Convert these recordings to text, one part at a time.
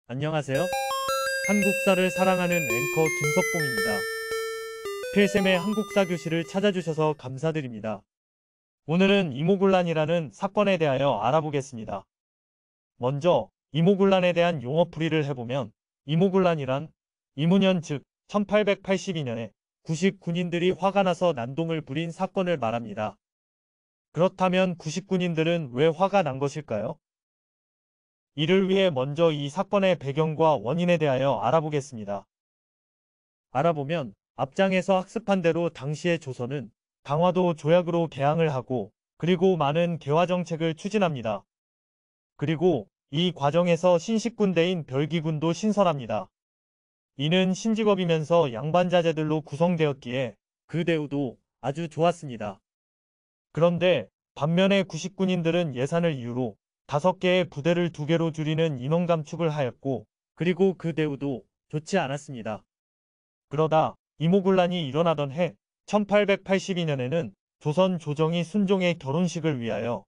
안녕하세요. 한국사를 사랑하는 앵커 김석봉입니다. 필샘의 한국사 교실을 찾아주셔서 감사드립니다. 오늘은 이모군란이라는 사건에 대하여 알아보겠습니다. 먼저 이모군란에 대한 용어풀이를 해보면 이모군란이란 이무년 즉 1882년에 구식군인들이 화가 나서 난동을 부린 사건을 말합니다. 그렇다면 구식군인들은 왜 화가 난 것일까요? 이를 위해 먼저 이 사건의 배경과 원인에 대하여 알아보겠습니다. 알아보면 앞장에서 학습한 대로 당시의 조선은 강화도 조약으로 개항을 하고 그리고 많은 개화정책을 추진합니다. 그리고 이 과정에서 신식군대인 별기군도 신설합니다. 이는 신직업이면서 양반자제들로 구성되었기에 그 대우도 아주 좋았습니다. 그런데 반면에 구식군인들은 예산을 이유로 5개의 부대를 2개로 줄이는 인원 감축을 하였고 그리고 그 대우도 좋지 않았습니다. 그러다 이모군란이 일어나던 해 1882년에는 조선 조정이 순종의 결혼식을 위하여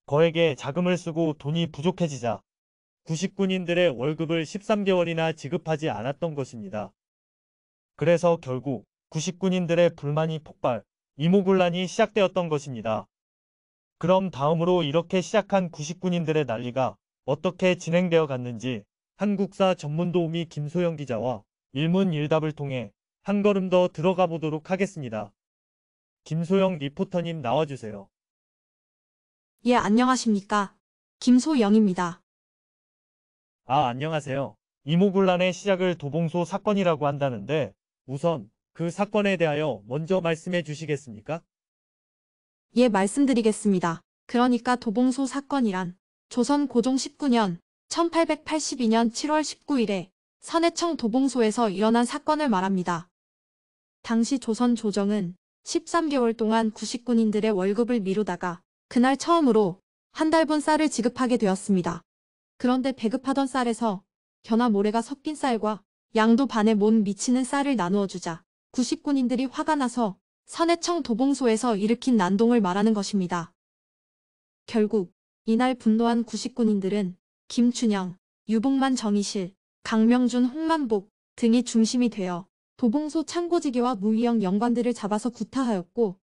거액의 자금을 쓰고 돈이 부족해지자 구식군인들의 월급을 13개월이나 지급하지 않았던 것입니다. 그래서 결국 구식군인들의 불만이 폭발, 이모군란이 시작되었던 것입니다. 그럼 다음으로 이렇게 시작한 구식군인들의 난리가 어떻게 진행되어 갔는지 한국사 전문도우미 김소영 기자와 일문일답을 통해 한 걸음 더 들어가 보도록 하겠습니다. 김소영 리포터님 나와주세요. 예, 안녕하십니까. 김소영입니다. 안녕하세요. 이모군란의 시작을 도봉소 사건이라고 한다는데 우선 그 사건에 대하여 먼저 말씀해 주시겠습니까? 예, 말씀드리겠습니다. 그러니까 도봉소 사건이란 조선 고종 19년 1882년 7월 19일에 선해청 도봉소에서 일어난 사건을 말합니다. 당시 조선 조정은 13개월 동안 구식군인들의 월급을 미루다가 그날 처음으로 한 달분 쌀을 지급하게 되었습니다. 그런데 배급하던 쌀에서 겨나 모래가 섞인 쌀과 양도 반에 못 미치는 쌀을 나누어 주자 구식군인들이 화가 나서 선해청 도봉소에서 일으킨 난동을 말하는 것입니다. 결국 이날 분노한 구식군인들은 김춘영, 유복만 정의실, 강명준 홍만복 등이 중심이 되어 도봉소 창고지기와 무위영 영관들을 잡아서 구타하였고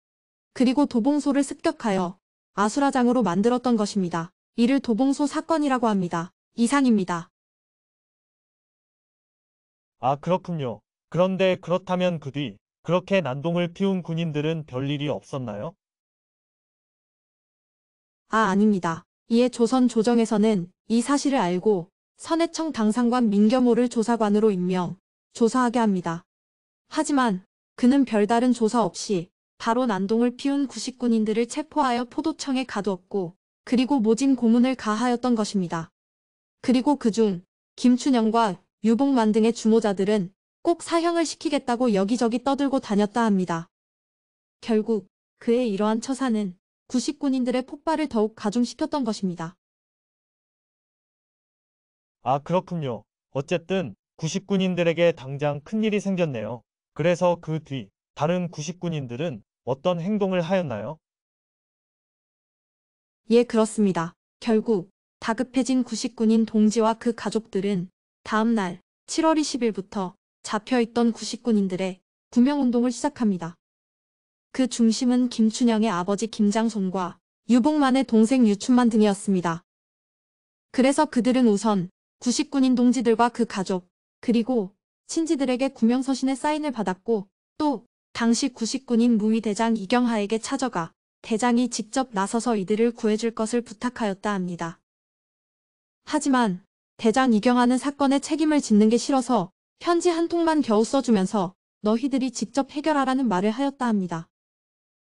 그리고 도봉소를 습격하여 아수라장으로 만들었던 것입니다. 이를 도봉소 사건이라고 합니다. 이상입니다. 그렇군요. 그런데 그렇다면 그 뒤 그렇게 난동을 피운 군인들은 별일이 없었나요? 아닙니다. 이에 조선 조정에서는 이 사실을 알고 선해청 당상관 민겸호를 조사관으로 임명, 조사하게 합니다. 하지만 그는 별다른 조사 없이 바로 난동을 피운 구식군인들을 체포하여 포도청에 가두었고 그리고 모진 고문을 가하였던 것입니다. 그리고 그중 김춘영과 유복만 등의 주모자들은 꼭 사형을 시키겠다고 여기저기 떠들고 다녔다 합니다. 결국 그의 이러한 처사는 구식군인들의 폭발을 더욱 가중시켰던 것입니다. 그렇군요. 어쨌든 구식군인들에게 당장 큰일이 생겼네요. 그래서 그 뒤 다른 구식군인들은 어떤 행동을 하였나요? 예, 그렇습니다. 결국 다급해진 구식군인 동지와 그 가족들은 다음 날 7월 20일부터 잡혀있던 구식군인들의 구명운동을 시작합니다. 그 중심은 김춘영의 아버지 김장손과 유복만의 동생 유춘만 등이었습니다. 그래서 그들은 우선 구식군인 동지들과 그 가족, 그리고 친지들에게 구명서신의 사인을 받았고 또 당시 구식군인 무위대장 이경하에게 찾아가 대장이 직접 나서서 이들을 구해줄 것을 부탁하였다 합니다. 하지만 대장 이경하는 사건의 책임을 짓는 게 싫어서 편지 한 통만 겨우 써주면서 너희들이 직접 해결하라는 말을 하였다 합니다.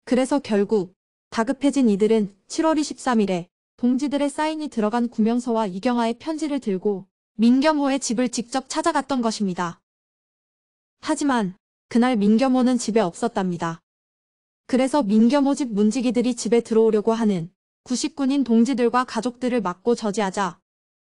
그래서 결국 다급해진 이들은 7월 23일에 동지들의 사인이 들어간 구명서와 이경하의 편지를 들고 민겸호의 집을 직접 찾아갔던 것입니다. 하지만 그날 민겸호는 집에 없었답니다. 그래서 민겸호 집 문지기들이 집에 들어오려고 하는 구식군인 동지들과 가족들을 막고 저지하자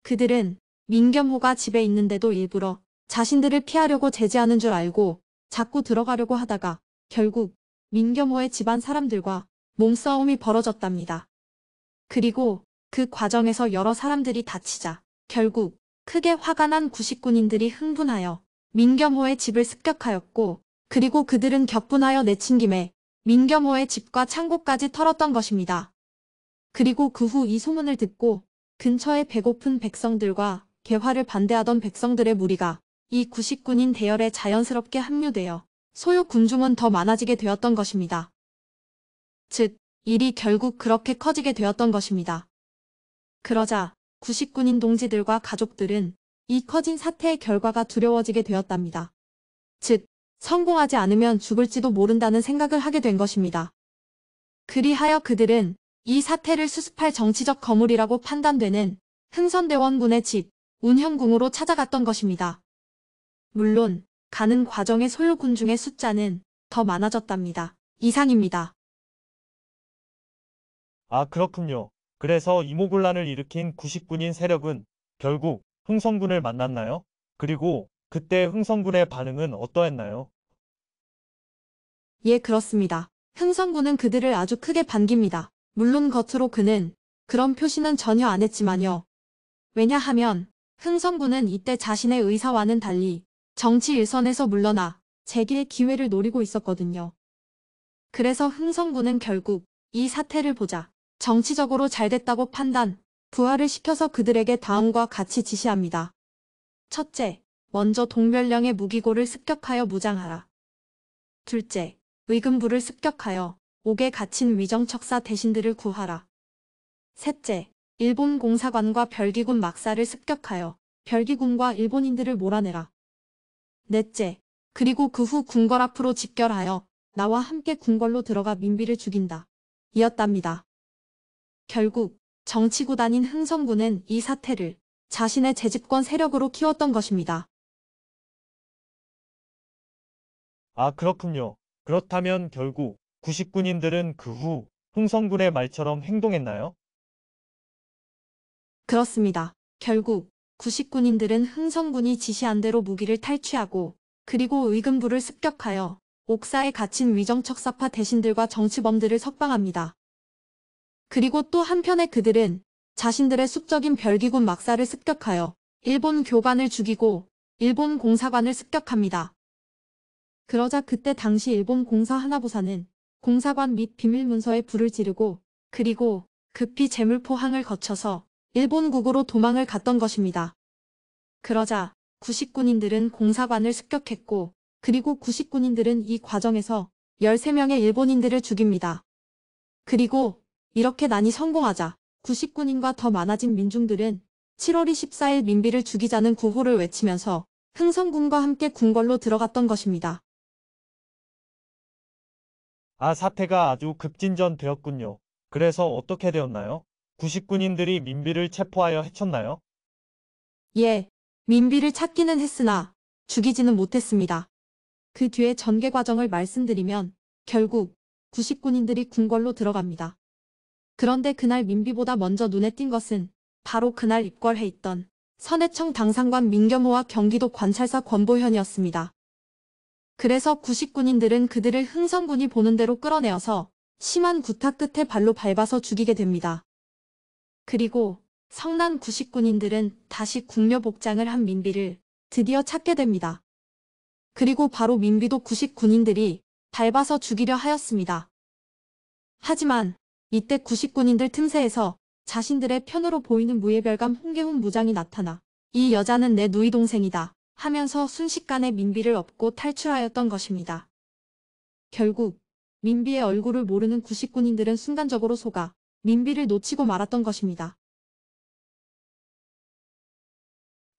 그들은 민겸호가 집에 있는데도 일부러 자신들을 피하려고 제지하는 줄 알고 자꾸 들어가려고 하다가 결국 민겸호의 집안 사람들과 몸싸움이 벌어졌답니다. 그리고 그 과정에서 여러 사람들이 다치자 결국 크게 화가 난 구식군인들이 흥분하여 민겸호의 집을 습격하였고, 그리고 그들은 격분하여 내친 김에 민겸호의 집과 창고까지 털었던 것입니다. 그리고 그 후 이 소문을 듣고 근처의 배고픈 백성들과 개화를 반대하던 백성들의 무리가 이 구식군인 대열에 자연스럽게 합류되어 소요 군중은 더 많아지게 되었던 것입니다. 즉, 일이 결국 그렇게 커지게 되었던 것입니다. 그러자 구식군인 동지들과 가족들은 이 커진 사태의 결과가 두려워지게 되었답니다. 즉, 성공하지 않으면 죽을지도 모른다는 생각을 하게 된 것입니다. 그리하여 그들은 이 사태를 수습할 정치적 거물이라고 판단되는 흥선대원군의 집, 운현궁으로 찾아갔던 것입니다. 물론 가는 과정의 소요 군중의 숫자는 더 많아졌답니다. 이상입니다. 아, 그렇군요. 그래서 이모군란을 일으킨 구식군인 세력은 결국 흥성군을 만났나요? 그리고 그때 흥성군의 반응은 어떠했나요? 예, 그렇습니다. 흥성군은 그들을 아주 크게 반깁니다. 물론 겉으로 그는 그런 표시는 전혀 안 했지만요. 왜냐하면 흥성군은 이때 자신의 의사와는 달리 정치 일선에서 물러나 재기의 기회를 노리고 있었거든요. 그래서 흥성군은 결국 이 사태를 보자 정치적으로 잘 됐다고 판단, 부하를 시켜서 그들에게 다음과 같이 지시합니다. 첫째, 먼저 동멸령의 무기고를 습격하여 무장하라. 둘째, 의금부를 습격하여 옥에 갇힌 위정척사 대신들을 구하라. 셋째, 일본 공사관과 별기군 막사를 습격하여 별기군과 일본인들을 몰아내라. 넷째, 그리고 그 후 궁궐 앞으로 집결하여 나와 함께 궁궐로 들어가 민비를 죽인다. 이었답니다. 결국 정치구단인 흥성군은 이 사태를 자신의 재집권 세력으로 키웠던 것입니다. 아, 그렇군요. 그렇다면 결국 구식군인들은 그 후 흥성군의 말처럼 행동했나요? 그렇습니다. 결국 구식군인들은 흥성군이 지시한 대로 무기를 탈취하고 그리고 의금부를 습격하여 옥사에 갇힌 위정척사파 대신들과 정치범들을 석방합니다. 그리고 또 한편에 그들은 자신들의 숙적인 별기군 막사를 습격하여 일본 교관을 죽이고 일본 공사관을 습격합니다. 그러자 그때 당시 일본 공사 하나부사는 공사관 및 비밀문서에 불을 지르고 그리고 급히 제물포항을 거쳐서 일본국으로 도망을 갔던 것입니다. 그러자 구식군인들은 공사관을 습격했고 그리고 구식군인들은 이 과정에서 13명의 일본인들을 죽입니다. 그리고 이렇게 난이 성공하자 구식군인과 더 많아진 민중들은 7월 24일 민비를 죽이자는 구호를 외치면서 흥성군과 함께 궁궐로 들어갔던 것입니다. 아, 사태가 아주 급진전되었군요. 그래서 어떻게 되었나요? 구식군인들이 민비를 체포하여 해쳤나요? 예, 민비를 찾기는 했으나 죽이지는 못했습니다. 그 뒤의 전개 과정을 말씀드리면 결국 구식군인들이 궁궐로 들어갑니다. 그런데 그날 민비보다 먼저 눈에 띈 것은 바로 그날 입궐해 있던 선해청 당상관 민겸호와 경기도 관찰사 권보현이었습니다. 그래서 구식군인들은 그들을 흥성군이 보는 대로 끌어내어서 심한 구타 끝에 발로 밟아서 죽이게 됩니다. 그리고 성난 구식군인들은 다시 궁녀복장을 한 민비를 드디어 찾게 됩니다. 그리고 바로 민비도 구식군인들이 밟아서 죽이려 하였습니다. 하지만 이때 구식군인들 틈새에서 자신들의 편으로 보이는 무예별감 홍계훈 무장이 나타나 이 여자는 내 누이 동생이다 하면서 순식간에 민비를 업고 탈출하였던 것입니다. 결국 민비의 얼굴을 모르는 구식군인들은 순간적으로 속아 민비를 놓치고 말았던 것입니다.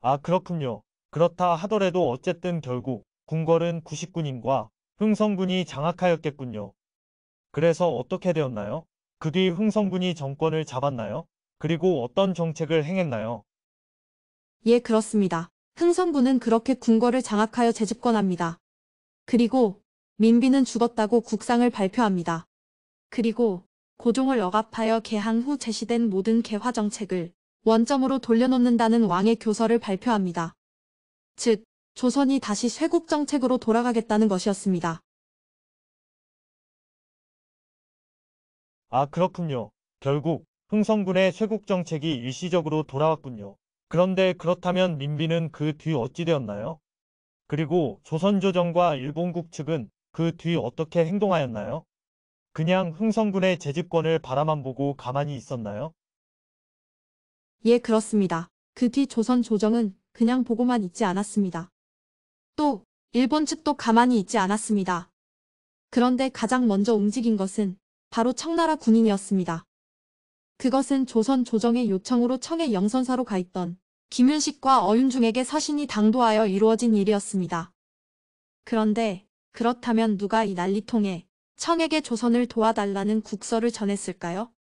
아, 그렇군요. 그렇다 하더라도 어쨌든 결국 궁궐은 구식군인과 흥성군이 장악하였겠군요. 그래서 어떻게 되었나요? 그 뒤 흥성군이 정권을 잡았나요? 그리고 어떤 정책을 행했나요? 예, 그렇습니다. 흥성군은 그렇게 궁궐을 장악하여 재집권합니다. 그리고 민비는 죽었다고 국상을 발표합니다. 그리고 고종을 억압하여 개항 후 제시된 모든 개화 정책을 원점으로 돌려놓는다는 왕의 교서를 발표합니다. 즉, 조선이 다시 쇄국 정책으로 돌아가겠다는 것이었습니다. 아, 그렇군요. 결국 흥성군의 쇄국 정책이 일시적으로 돌아왔군요. 그런데 그렇다면 민비는 그 뒤 어찌 되었나요? 그리고 조선조정과 일본국 측은 그 뒤 어떻게 행동하였나요? 그냥 흥성군의 재집권을 바라만 보고 가만히 있었나요? 예, 그렇습니다. 그 뒤 조선 조정은 그냥 보고만 있지 않았습니다. 또 일본 측도 가만히 있지 않았습니다. 그런데 가장 먼저 움직인 것은 바로 청나라 군인이었습니다. 그것은 조선 조정의 요청으로 청해 영선사로 가 있던 김윤식과 어윤중에게 서신이 당도하여 이루어진 일이었습니다. 그런데 그렇다면 누가 이 난리통에 청에게 조선을 도와달라는 국서를 전했을까요?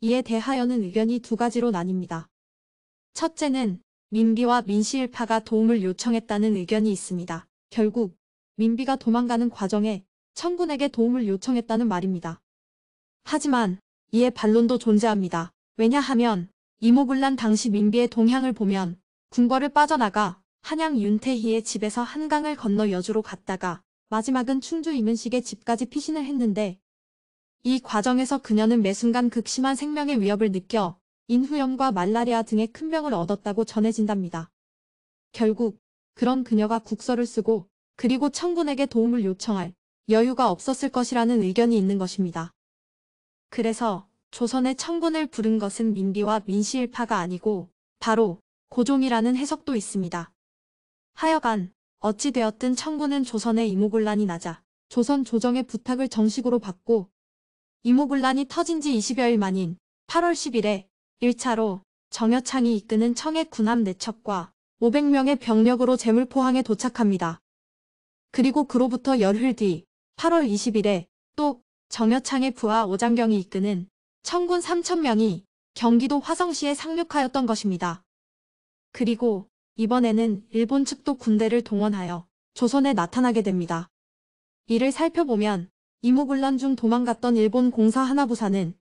이에 대하여는 의견이 두 가지로 나뉩니다. 첫째는 민비와 민시일파가 도움을 요청했다는 의견이 있습니다. 결국 민비가 도망가는 과정에 청군에게 도움을 요청했다는 말입니다. 하지만 이에 반론도 존재합니다. 왜냐하면 이모군란 당시 민비의 동향을 보면 궁궐을 빠져나가 한양 윤태희의 집에서 한강을 건너 여주로 갔다가 마지막은 충주 이문식의 집까지 피신을 했는데 이 과정에서 그녀는 매 순간 극심한 생명의 위협을 느껴 인후염과 말라리아 등의 큰 병을 얻었다고 전해진답니다. 결국 그런 그녀가 국서를 쓰고 그리고 청군에게 도움을 요청할 여유가 없었을 것이라는 의견이 있는 것입니다. 그래서 조선의 청군을 부른 것은 민비와 민시일파가 아니고 바로 고종이라는 해석도 있습니다. 하여간 어찌되었든 청군은 조선의 이모군란이 나자 조선 조정의 부탁을 정식으로 받고 이모군란이 터진 지 20여일 만인 8월 10일에 1차로 정여창이 이끄는 청해 군함 4척과 500명의 병력으로 제물포항에 도착합니다. 그리고 그로부터 열흘 뒤 8월 20일에 또 정여창의 부하 오장경이 이끄는 청군 3,000명이 경기도 화성시에 상륙하였던 것입니다. 그리고 이번에는 일본 측도 군대를 동원하여 조선에 나타나게 됩니다. 이를 살펴보면 이모군란 중 도망갔던 일본 공사 하나부사는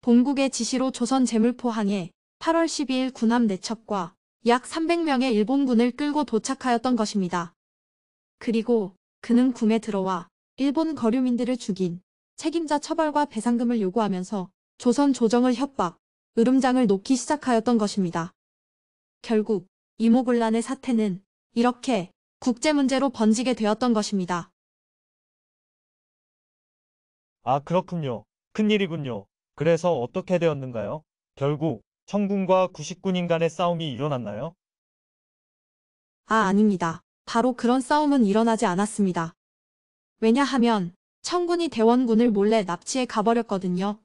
본국의 지시로 조선 제물포항에 8월 12일 군함 4척과 약 300명의 일본군을 끌고 도착하였던 것입니다. 그리고 그는 궁에 들어와 일본 거류민들을 죽인 책임자 처벌과 배상금을 요구하면서 조선 조정을 협박, 으름장을 놓기 시작하였던 것입니다. 결국 이모군란의 사태는 이렇게 국제문제로 번지게 되었던 것입니다. 아, 그렇군요. 큰일이군요. 그래서 어떻게 되었는가요? 결국 청군과 구식군인 간의 싸움이 일어났나요? 아닙니다. 바로 그런 싸움은 일어나지 않았습니다. 왜냐하면 청군이 대원군을 몰래 납치해 가버렸거든요.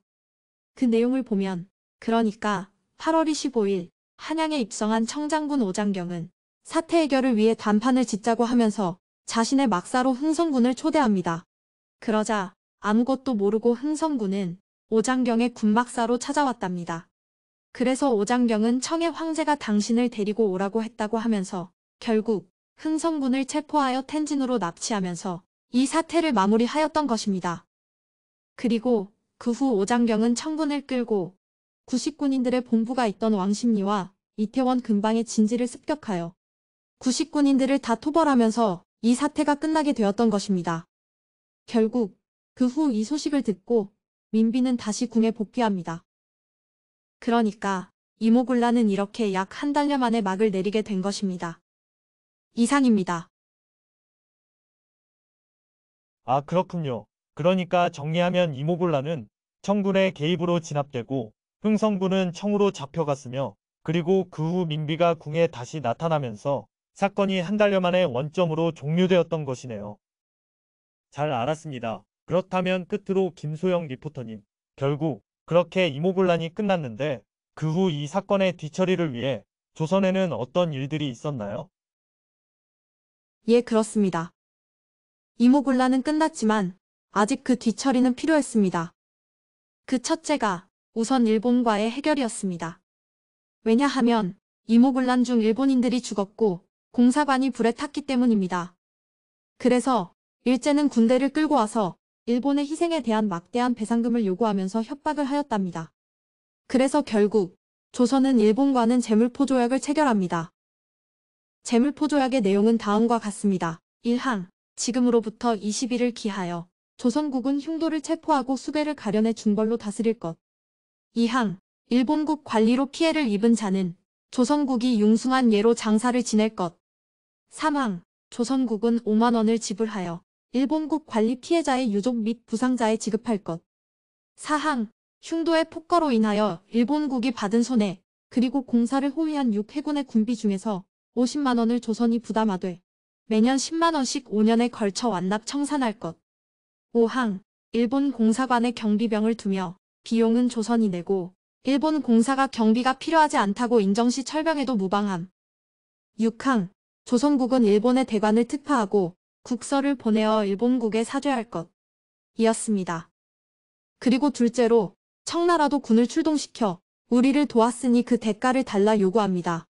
그 내용을 보면 그러니까 8월 25일 한양에 입성한 청장군 오장경은 사태 해결을 위해 단판을 짓자고 하면서 자신의 막사로 흥성군을 초대합니다. 그러자 아무것도 모르고 흥성군은 오장경의 군막사로 찾아왔답니다. 그래서 오장경은 청의 황제가 당신을 데리고 오라고 했다고 하면서 결국 흥성군을 체포하여 텐진으로 납치하면서 이 사태를 마무리하였던 것입니다. 그리고 그 후 오장경은 청군을 끌고 구식군인들의 본부가 있던 왕십리와 이태원 근방의 진지를 습격하여 구식군인들을 다 토벌하면서 이 사태가 끝나게 되었던 것입니다. 결국 그 후 이 소식을 듣고 민비는 다시 궁에 복귀합니다. 그러니까 이모군란은 이렇게 약 한 달여 만에 막을 내리게 된 것입니다. 이상입니다. 아, 그렇군요. 그러니까 정리하면 이모군란은 청군의 개입으로 진압되고 흥성군은 청으로 잡혀갔으며 그리고 그 후 민비가 궁에 다시 나타나면서 사건이 한 달여 만에 원점으로 종료되었던 것이네요. 잘 알았습니다. 그렇다면 끝으로 김소영 리포터님, 결국 그렇게 이모군란이 끝났는데 그 후 이 사건의 뒤처리를 위해 조선에는 어떤 일들이 있었나요? 예, 그렇습니다. 이모군란은 끝났지만 아직 그 뒤처리는 필요했습니다. 그 첫째가 우선 일본과의 해결이었습니다. 왜냐하면 이모군란 중 일본인들이 죽었고 공사관이 불에 탔기 때문입니다. 그래서 일제는 군대를 끌고 와서 일본의 희생에 대한 막대한 배상금을 요구하면서 협박을 하였답니다. 그래서 결국 조선은 일본과는 제물포조약을 체결합니다. 제물포조약의 내용은 다음과 같습니다. 1항, 지금으로부터 20일을 기하여 조선국은 흉도를 체포하고 수배를 가련해 중벌로 다스릴 것. 2항, 일본국 관리로 피해를 입은 자는 조선국이 융숭한 예로 장사를 지낼 것. 사망. 조선국은 5만 원을 지불하여 일본국 관리 피해자의 유족 및 부상자에 지급할 것. 사항. 흉도의 폭거로 인하여 일본국이 받은 손해, 그리고 공사를 호위한 육해군의 군비 중에서 50만 원을 조선이 부담하되 매년 10만 원씩 5년에 걸쳐 완납 청산할 것. 5항. 일본 공사관에 경비병을 두며 비용은 조선이 내고 일본 공사가 경비가 필요하지 않다고 인정시 철병해도 무방함. 6항. 조선국은 일본의 대관을 특파하고 국서를 보내어 일본국에 사죄할 것. 이었습니다. 그리고 둘째로 청나라도 군을 출동시켜 우리를 도왔으니 그 대가를 달라 요구합니다.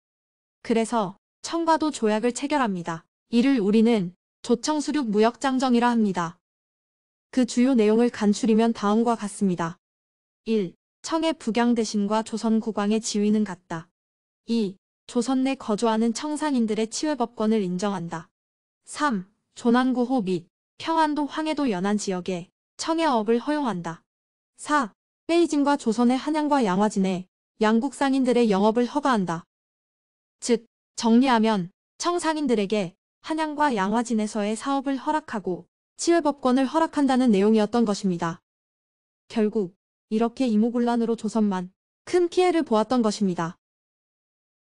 그래서 청과도 조약을 체결합니다. 이를 우리는 조청수륙 무역장정이라 합니다. 그 주요 내용을 간추리면 다음과 같습니다. 1. 청의 북양대신과 조선국왕의 지위는 같다. 2. 조선 내 거주하는 청산인들의 치외법권을 인정한다. 3. 조난구호 및 평안도 황해도 연안 지역에 청의 업을 허용한다. 4. 베이징과 조선의 한양과 양화진에 양국 상인들의 영업을 허가한다. 즉, 정리하면 청상인들에게 한양과 양화진에서의 사업을 허락하고 치외법권을 허락한다는 내용이었던 것입니다. 결국 이렇게 이모군란으로 조선만 큰 피해를 보았던 것입니다.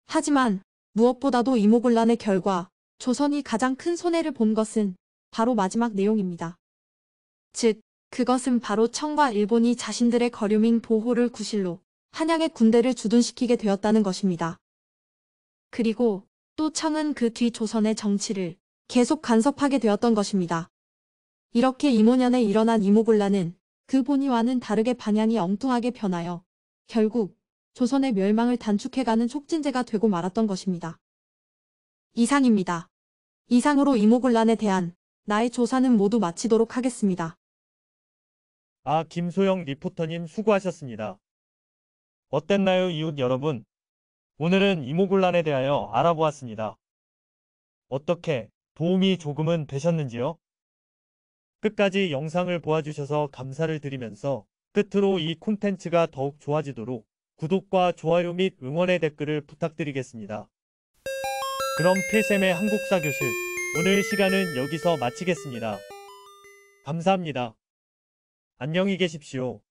하지만 무엇보다도 이모군란의 결과 조선이 가장 큰 손해를 본 것은 바로 마지막 내용입니다. 즉, 그것은 바로 청과 일본이 자신들의 거류민 보호를 구실로 한양의 군대를 주둔시키게 되었다는 것입니다. 그리고 또 청은 그 뒤 조선의 정치를 계속 간섭하게 되었던 것입니다. 이렇게 이모년에 일어난 이모군란은 그 본의와는 다르게 방향이 엉뚱하게 변하여 결국 조선의 멸망을 단축해가는 촉진제가 되고 말았던 것입니다. 이상입니다. 이상으로 이모군란에 대한 나의 조사는 모두 마치도록 하겠습니다. 김소영 리포터님 수고하셨습니다. 어땠나요, 이웃 여러분? 오늘은 이모군란에 대하여 알아보았습니다. 어떻게 도움이 조금은 되셨는지요? 끝까지 영상을 보아주셔서 감사를 드리면서 끝으로 이 콘텐츠가 더욱 좋아지도록 구독과 좋아요 및 응원의 댓글을 부탁드리겠습니다. 그럼 필쌤의 한국사 교실 오늘 시간은 여기서 마치겠습니다. 감사합니다. 안녕히 계십시오.